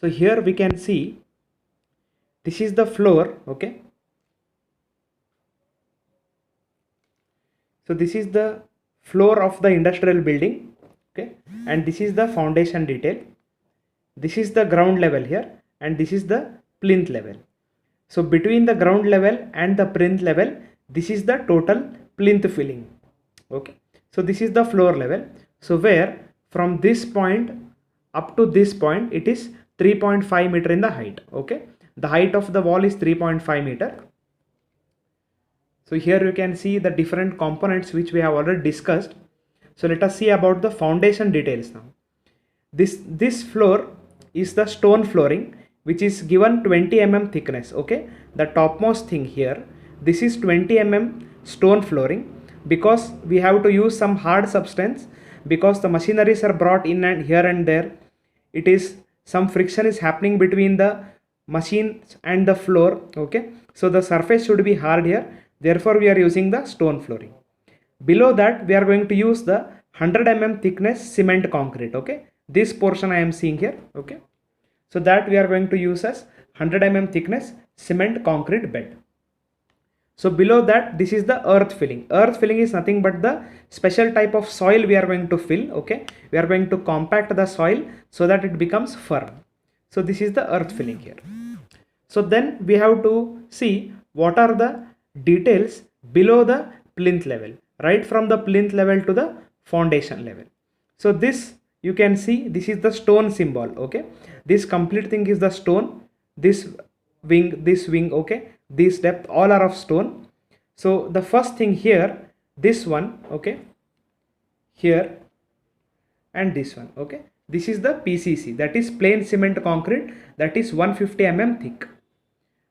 So here we can see this is the floor, okay. So this is the floor of the industrial building, okay, and this is the foundation detail. This is the ground level here, and this is the plinth level. So between the ground level and the plinth level, this is the total plinth filling, okay. So this is the floor level. So where from this point up to this point, it is 3.5 meter in the height, okay. The height of the wall is 3.5 meter. So here you can see the different components which we have already discussed. So let us see about the foundation details now. This floor is the stone flooring, which is given 20 mm thickness, okay. The topmost thing here, this is 20 mm stone flooring, because we have to use some hard substance, because the machineries are brought in and here and there. It is some friction is happening between the machines and the floor, okay. So the surface should be hard here. Therefore, we are using the stone flooring. Below that, we are going to use the 100 mm thickness cement concrete, okay. This portion I am seeing here, okay. So that we are going to use as 100 mm thickness cement concrete bed. So below that, this is the earth filling. Earth filling is nothing but the special type of soil we are going to fill, okay. We are going to compact the soil so that it becomes firm. So this is the earth filling here. So then we have to see what are the details below the plinth level, right from the plinth level to the foundation level. So this you can see, this is the stone symbol, okay. This complete thing is the stone, this wing, okay, this depth, all are of stone. So the first thing here, this one, okay, here, and this one, okay, this is the PCC, that is plain cement concrete, that is 150 mm thick.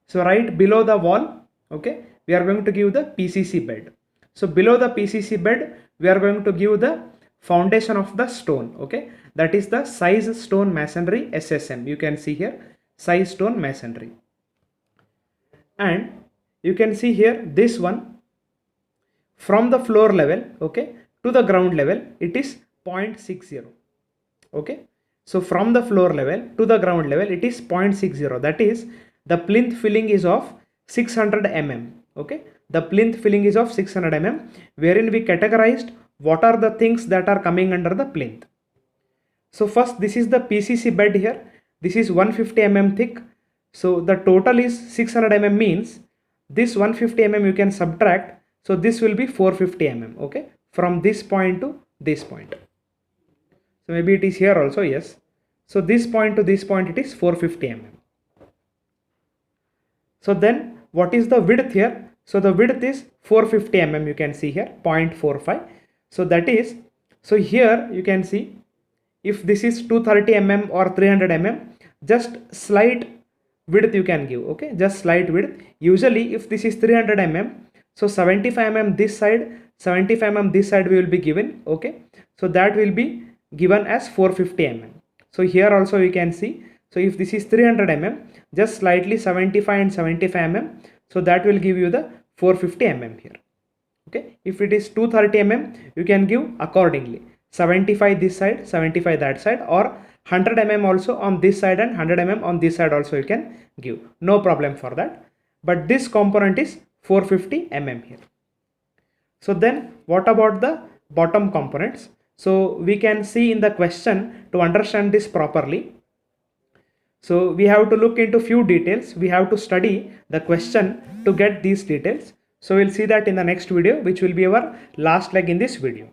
So right below the wall, okay, we are going to give the PCC bed. So below the PCC bed, we are going to give the foundation of the stone, okay, that is the size stone masonry SSM. You can see here size stone masonry, and you can see here this one from the floor level, okay, to the ground level, it is 0.60, okay. So from the floor level to the ground level, it is 0.60, that is the plinth filling is of 600 mm, okay. The plinth filling is of 600 mm, wherein we categorized what are the things that are coming under the plinth. So first, this is the PCC bed here. This is 150 mm thick. So the total is 600 mm, means this 150 mm you can subtract. So this will be 450 mm, okay, from this point to this point. So maybe it is here also, yes. So this point to this point, it is 450 mm. So then what is the width here? So the width is 450 mm, you can see here 0.45. So that is, so here you can see, if this is 230 mm or 300 mm, just slight width you can give, okay, just slight width. Usually if this is 300 mm, so 75 mm this side, 75 mm this side we will be given, okay. So that will be given as 450 mm. So here also you can see, so if this is 300 mm, just slightly 75 and 75 mm, so that will give you the 450 mm here, okay. If it is 230 mm, you can give accordingly, 75 this side, 75 that side, or 100 mm also on this side and 100 mm on this side also you can give, no problem for that. But this component is 450 mm here. So then what about the bottom components? So we can see in the question to understand this properly. So we have to look into few details. We have to study the question to get these details. So we'll see that in the next video, which will be our last leg in this video.